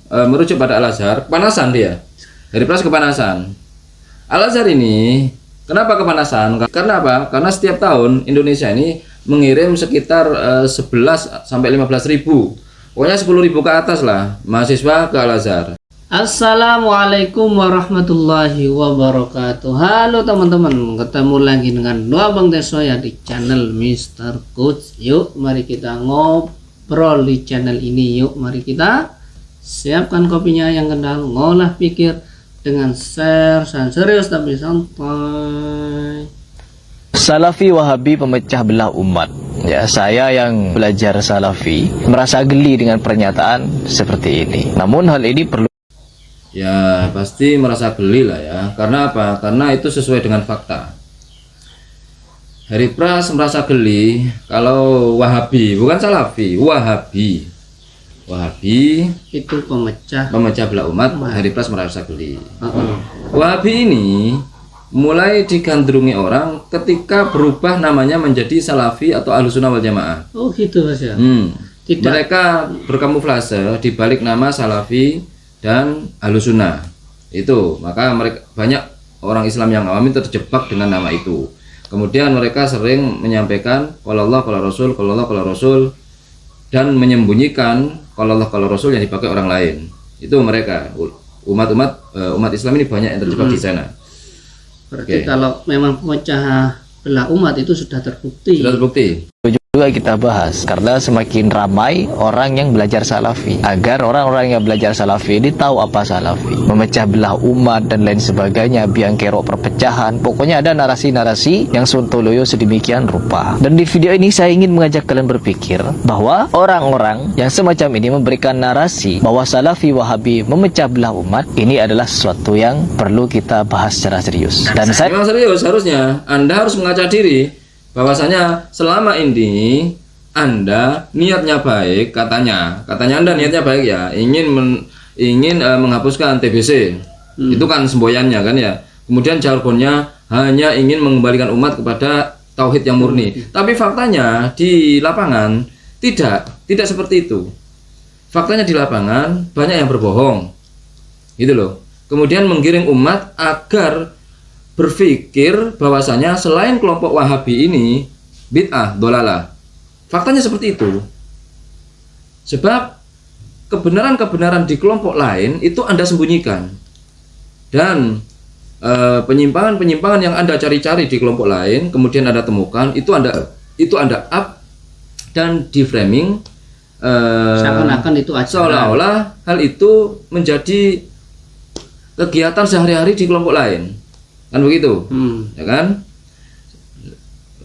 merujuk pada Al-Azhar, kepanasan dia. Hari Pras kepanasan. Al-Azhar ini kenapa kepanasan? Karena apa? Karena setiap tahun Indonesia ini mengirim sekitar 11 sampai 15 ribu, pokoknya 10 ribu ke atas lah mahasiswa ke Al-Azhar. Assalamualaikum warahmatullahi wabarakatuh. Halo teman-teman, ketemu lagi dengan Abang Tesoya di channel Mr. Coach. Yuk mari kita ngobrol di channel ini. Yuk mari kita siapkan kopinya yang kental, ngolah pikir dengan share dan serius tapi santai. Salafi Wahabi pemecah belah umat. Ya, saya yang belajar Salafi merasa geli dengan pernyataan seperti ini. Namun hal ini perlu. Ya pasti merasa geli lah ya. Karena apa? Karena itu sesuai dengan fakta. Hari Pras merasa geli kalau Wahabi, bukan Salafi, Wahabi Itu pemecah belah umat. Hari Pras merasa geli. Wahabi ini mulai digandrungi orang ketika berubah namanya menjadi Salafi atau Ahlussunnah wal Jamaah. Oh gitu Mas ya. Mereka berkamuflase di balik nama Salafi dan Ahlussunnah itu, maka mereka banyak orang Islam yang awam terjebak dengan nama itu. Kemudian mereka sering menyampaikan qala Allah qala Rasul, qala Allah qala Rasul, dan menyembunyikan qala Allah qala Rasul yang dipakai orang lain. Itu mereka umat Islam ini banyak yang terjebak di sana. Berarti kalau memang pemecah belah umat itu sudah terbukti. Sudah terbukti. Juga kita bahas karena semakin ramai orang yang belajar Salafi, agar orang-orang yang belajar Salafi ini tahu apa Salafi, memecah belah umat dan lain sebagainya, biang kerok perpecahan. Pokoknya ada narasi-narasi yang sontoloyo sedemikian rupa. Dan di video ini saya ingin mengajak kalian berpikir bahwa orang-orang yang semacam ini memberikan narasi bahwa Salafi Wahabi memecah belah umat, ini adalah sesuatu yang perlu kita bahas secara serius. Dan saya memang serius, harusnya Anda harus mengaca diri bahwasanya selama ini Anda niatnya baik, katanya Anda niatnya baik ya, ingin menghapuskan TBC. Itu kan semboyannya kan ya. Kemudian jargonnya hanya ingin mengembalikan umat kepada tauhid yang murni. Tapi faktanya di lapangan tidak seperti itu. Faktanya di lapangan banyak yang berbohong. Gitu loh. Kemudian menggiring umat agar berpikir bahwasanya selain kelompok Wahabi ini bid'ah, dolalah. Faktanya seperti itu. Sebab kebenaran-kebenaran di kelompok lain itu Anda sembunyikan. Dan penyimpangan-penyimpangan yang Anda cari-cari di kelompok lain kemudian Anda temukan, itu Anda up dan di framing seakan-akan itu ajaran. Seolah-olah hal itu menjadi kegiatan sehari-hari di kelompok lain. Kan begitu, ya kan?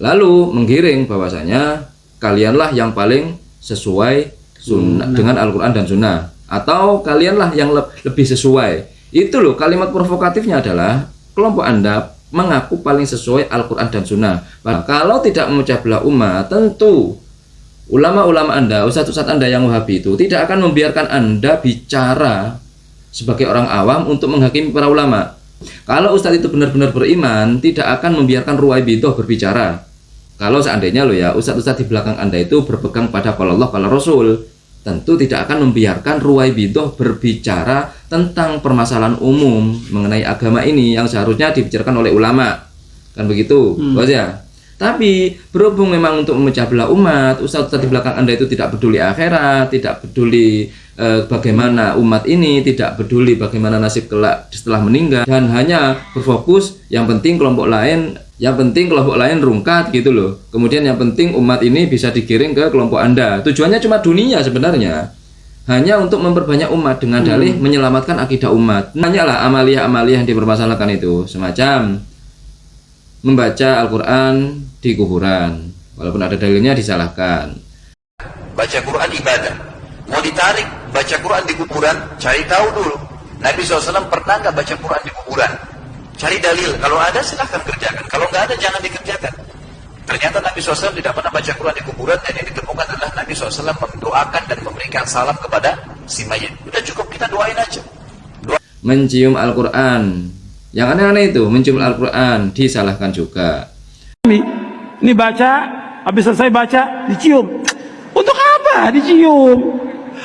Lalu menggiring bahwasanya kalianlah yang paling sesuai sunnah dengan Al-Quran dan Sunnah, atau kalianlah yang lebih sesuai. Itu loh kalimat provokatifnya adalah kelompok Anda mengaku paling sesuai Al-Quran dan Sunnah. Nah, kalau tidak memecah belah umat, tentu ulama-ulama Anda, ustadz-ustadz Anda yang Wahabi itu tidak akan membiarkan Anda bicara sebagai orang awam untuk menghakimi para ulama. Kalau ustadz itu benar-benar beriman, tidak akan membiarkan ruwaibidah berbicara. Kalau seandainya loh ya, ustadz-ustadz di belakang Anda itu berpegang pada qala Allah qala Rasul, tentu tidak akan membiarkan ruwaibidah berbicara tentang permasalahan umum mengenai agama ini yang seharusnya dibicarakan oleh ulama. Kan begitu, Bos ya? Tapi berhubung memang untuk memecah belah umat, ustadz-ustadz di belakang Anda itu tidak peduli akhirat, tidak peduli bagaimana umat ini, tidak peduli bagaimana nasib kelak setelah meninggal, dan hanya berfokus yang penting kelompok lain rungkat gitu loh. Kemudian yang penting umat ini bisa digiring ke kelompok Anda. Tujuannya cuma dunia sebenarnya, hanya untuk memperbanyak umat dengan dalih menyelamatkan akidah umat. Banyak amalia-amalia yang dipermasalahkan itu, semacam membaca Al-Quran di kuburan, walaupun ada dalilnya disalahkan. Baca Quran ibadah, mau ditarik baca Quran di kuburan, cari tahu dulu Nabi SAW pernah nggak baca Quran di kuburan. Cari dalil, kalau ada silahkan kerjakan, kalau nggak ada jangan dikerjakan. Ternyata Nabi SAW tidak pernah baca Quran di kuburan, dan yang ditemukan adalah Nabi SAW mendoakan dan memberikan salam kepada si mayit. Udah cukup, kita doain aja. Mencium Al-Quran, yang aneh-aneh itu mencium Al-Quran disalahkan juga. Ini baca, habis selesai baca dicium. Untuk apa dicium?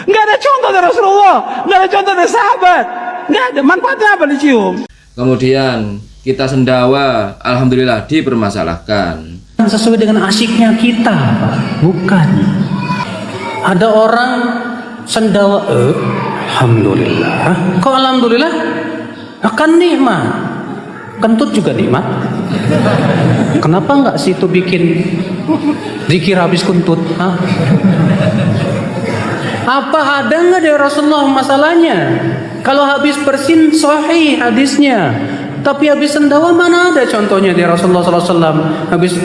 Nggak ada contoh dari Rasulullah, nggak ada contoh dari sahabat, nggak ada. Manfaatnya apa dicium? Kemudian kita sendawa, alhamdulillah dipermasalahkan. Sesuai dengan asyiknya kita, Pak. Bukan. Ada orang sendawa, alhamdulillah. Kok alhamdulillah? Akan nikmat. Kentut juga nikmat. Kenapa nggak situ bikin zikir habis kentut? Hah? Apa ada nggak dari Rasulullah masalahnya? Kalau habis bersin sahih hadisnya, tapi habis sendawa mana ada contohnya dari Rasulullah SAW? Habis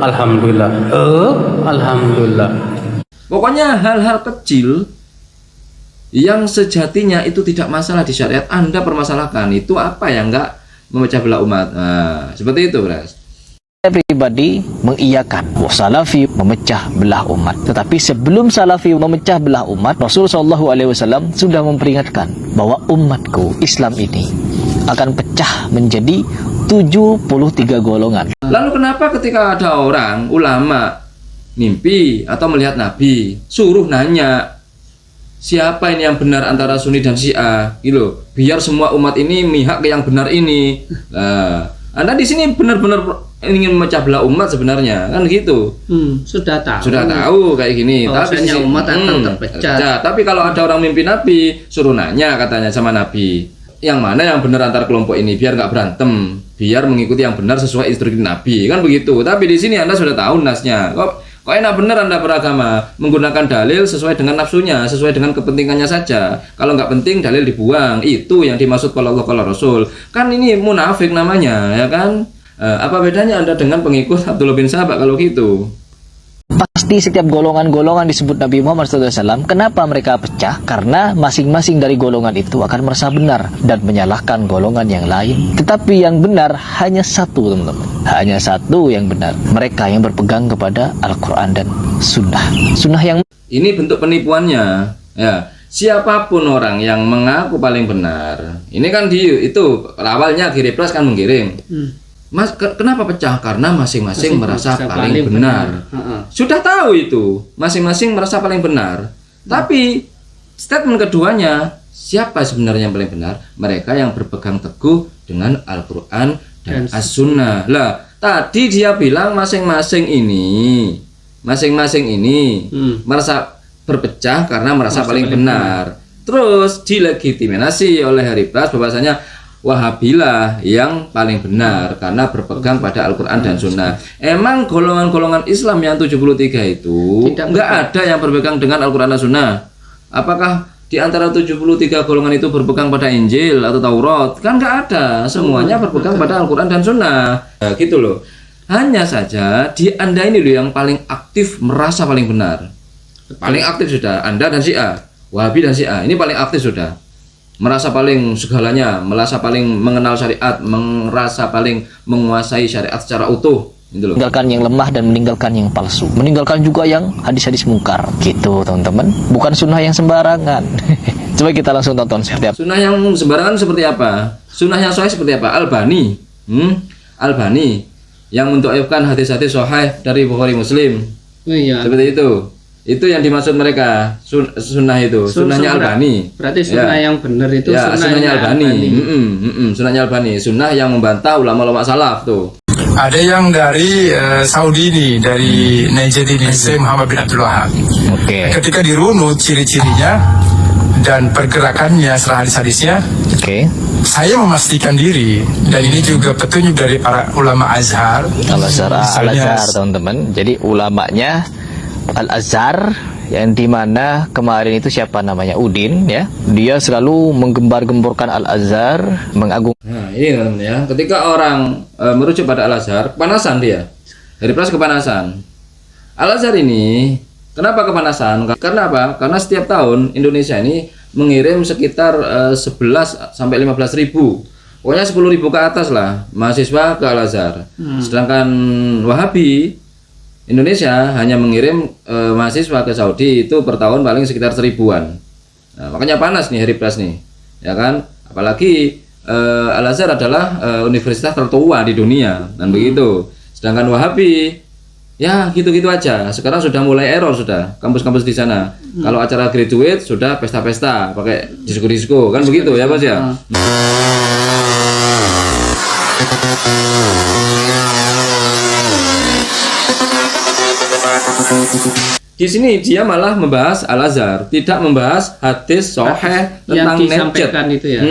alhamdulillah, alhamdulillah. Pokoknya hal-hal kecil yang sejatinya itu tidak masalah di syariat, Anda permasalahkan. Itu apa yang enggak memecah belah umat. Nah, seperti itu, Bras. Saya pribadi mengiyakan bahwa Salafi memecah belah umat. Tetapi sebelum Salafi memecah belah umat, Rasulullah SAW sudah memperingatkan bahwa umatku Islam ini akan pecah menjadi 73 golongan. Lalu kenapa ketika ada orang, ulama, mimpi atau melihat Nabi, suruh nanya, siapa ini yang benar antara Sunni dan Syiah, gitu, biar semua umat ini mihak ke yang benar ini. Nah, Anda di sini benar-benar ingin memecah belah umat sebenarnya, kan gitu. Sudah tahu kayak gini. Tapi umat akan terpecah. Tapi kalau ada orang mimpi Nabi, suruh nanya katanya sama Nabi, yang mana yang benar antar kelompok ini, biar nggak berantem, biar mengikuti yang benar sesuai instruksi Nabi, kan begitu. Tapi di sini Anda sudah tahu nasnya. Kok enak bener Anda beragama, menggunakan dalil sesuai dengan nafsunya, sesuai dengan kepentingannya saja. Kalau nggak penting dalil dibuang. Itu yang dimaksud kalau Allah kalau Rasul. Kan ini munafik namanya, ya kan? Apa bedanya Anda dengan pengikut Abdullah bin Sabah kalau gitu? Pasti setiap golongan-golongan disebut Nabi Muhammad SAW. Kenapa mereka pecah? Karena masing-masing dari golongan itu akan merasa benar dan menyalahkan golongan yang lain. Tetapi yang benar hanya satu, teman-teman. Hanya satu yang benar. Mereka yang berpegang kepada Al-Quran dan Sunnah. Sunnah yang ini bentuk penipuannya. Ya, siapapun orang yang mengaku paling benar. Ini kan itu awalnya Giriplas kan menggiring. Mas, kenapa pecah? Karena masing-masing merasa paling benar. Sudah tahu itu, masing-masing merasa paling benar. Tapi statement keduanya, siapa sebenarnya yang paling benar? Mereka yang berpegang teguh dengan Al-Quran dan As-Sunnah. Lah, tadi dia bilang masing-masing ini merasa berpecah karena merasa paling benar. Terus dilegitimasi oleh Hariblas bahwasanya Wahabilah yang paling benar karena berpegang pada Al-Quran dan Sunnah. Emang golongan-golongan Islam yang 73 itu nggak ada yang berpegang dengan Al-Quran dan Sunnah? Apakah di antara 73 golongan itu berpegang pada Injil atau Taurat? Kan nggak ada. Semuanya berpegang pada Al-Quran dan Sunnah. Nah, gitu loh. Hanya saja di Anda ini loh yang paling aktif merasa paling benar. Paling aktif sudah Anda dan Syiah, Wahabi dan Syiah. Ini paling aktif sudah. Merasa paling segalanya, merasa paling mengenal syariat, merasa paling menguasai syariat secara utuh, gitu loh. Meninggalkan yang lemah dan meninggalkan yang palsu, meninggalkan juga yang hadis-hadis mungkar, gitu teman-teman. Bukan sunnah yang sembarangan. Coba kita langsung tonton seperti apa. Sunnah yang sembarangan seperti apa? Sunnah yang sahih seperti apa? Albani, Albani yang mendoakan hadis-hadis sahih dari Bukhari Muslim. Iya. Seperti itu. Itu yang dimaksud mereka sunnah itu, sunnahnya Albani. Berarti sunnah yang benar itu ya, sunnahnya Albani. Sunnahnya Albani, sunnah yang membantah ulama-ulama salaf tuh. Ada yang dari Saudi ini, dari Nigeria, Syekh Muhammad bin Abdul Wahab. Oke. Ketika dirunut ciri-cirinya dan pergerakannya serta hadis-hadisnya, saya memastikan diri, dan ini juga petunjuk dari para ulama Azhar. Al-Azhar, teman-teman. Jadi ulamanya Al-Azhar, yang dimana kemarin itu siapa namanya, Udin, ya, dia selalu menggembar-gemborkan Al-Azhar, mengagung. Nah ini teman-teman ya, ketika orang merujuk pada Al-Azhar, kepanasan dia, dari plus kepanasan. Al-Azhar ini kenapa kepanasan? Karena apa? Karena setiap tahun Indonesia ini mengirim sekitar 11 sampai 15 ribu, pokoknya 10 ribu ke atas lah mahasiswa ke Al-Azhar. Sedangkan Wahabi Indonesia hanya mengirim mahasiswa ke Saudi itu per tahun paling sekitar 1000-an. Nah, makanya panas nih Hariblas nih, ya kan? Apalagi Al-Azhar adalah universitas tertua di dunia, dan begitu. Sedangkan Wahabi Ya gitu-gitu aja. Sekarang sudah mulai error sudah kampus-kampus di sana. Kalau acara graduate sudah pesta-pesta pakai disko-disko kan begitu ya Mas ya. Di sini dia malah membahas Al-Azhar, tidak membahas hadis sahih tentang yang necet. disampaikan itu ya.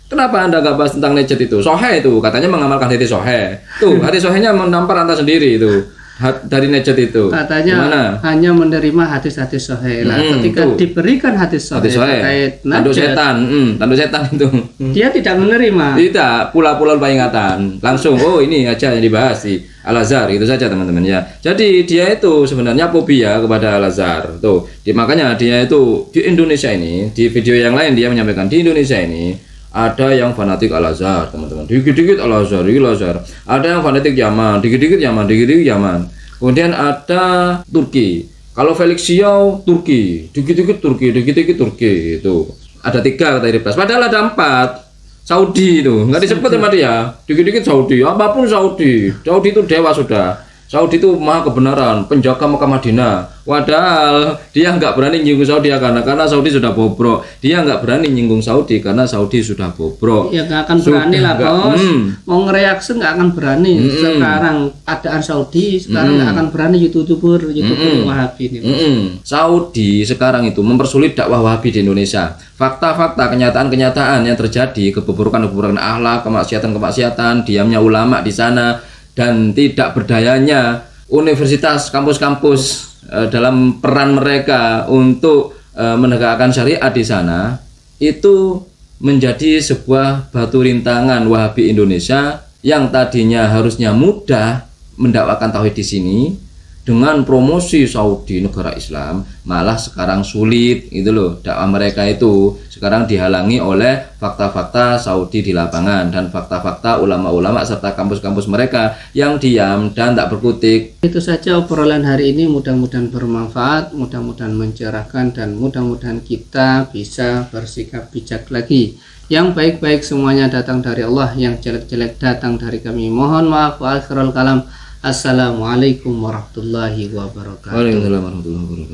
Kenapa Anda nggak bahas tentang necet itu? Sahih itu katanya mengamalkan hadis sahih. Tuh, hadis sahihnya menampar Anda sendiri itu. Dari necet itu. Katanya gimana? hanya menerima hadis-hadis sahih. Lah ketika tuh. diberikan hadis sahih terkait tanduk najat, setan, tanduk setan itu. dia tidak menerima. Tidak, pula-pula lupa ingatan. Langsung, oh ini aja yang dibahas di Al-Azhar, itu saja teman-teman ya. Jadi dia itu sebenarnya fobia kepada Al-Azhar. Tuh, makanya dia itu di Indonesia ini, di video yang lain dia menyampaikan di Indonesia ini ada yang fanatik Al-Azhar, teman-teman. Dikit-dikit Al-Azhar, Al-Azhar. Ada yang fanatik Yaman, dikit-dikit Yaman, dikit-dikit Yaman. Kemudian ada Turki. Kalau Felix Xiao, Turki, dikit-dikit Turki, dikit-dikit Turki itu. Ada 3 kata Iribas, padahal ada 4. Saudi itu nggak disebut sama dia, dikit-dikit Saudi, apapun Saudi itu dewa sudah. Saudi itu maha kebenaran, penjaga Mekah Madinah. Padahal dia nggak berani nyinggung Saudi karena Saudi sudah bobrok. Dia nggak berani nyinggung Saudi karena Saudi sudah bobrok. Ya nggak akan berani lah bos. Mau ngereaksi nggak akan berani. Sekarang keadaan Saudi sekarang nggak akan berani youtuber Wahabi ini. Saudi sekarang itu mempersulit dakwah Wahabi di Indonesia. Fakta-fakta, kenyataan-kenyataan yang terjadi, keburukan-keburukan akhlak, kemaksiatan-kemaksiatan, diamnya ulama di sana, dan tidak berdayanya universitas, kampus-kampus dalam peran mereka untuk menegakkan syariat di sana, itu menjadi sebuah batu rintangan Wahabi Indonesia yang tadinya harusnya mudah mendakwakan tauhid di sini. Dengan promosi Saudi negara Islam malah sekarang sulit gitu loh, dakwah mereka itu sekarang dihalangi oleh fakta-fakta Saudi di lapangan dan fakta-fakta ulama-ulama serta kampus-kampus mereka yang diam dan tak berkutik. Itu saja obrolan hari ini, mudah-mudahan bermanfaat, mudah-mudahan mencerahkan, dan mudah-mudahan kita bisa bersikap bijak lagi. Yang baik-baik semuanya datang dari Allah, yang jelek-jelek datang dari kami. Mohon maaf, wa akhirul kalam. Assalamualaikum warahmatullahi wabarakatuh. Waalaikumsalam warahmatullahi wabarakatuh.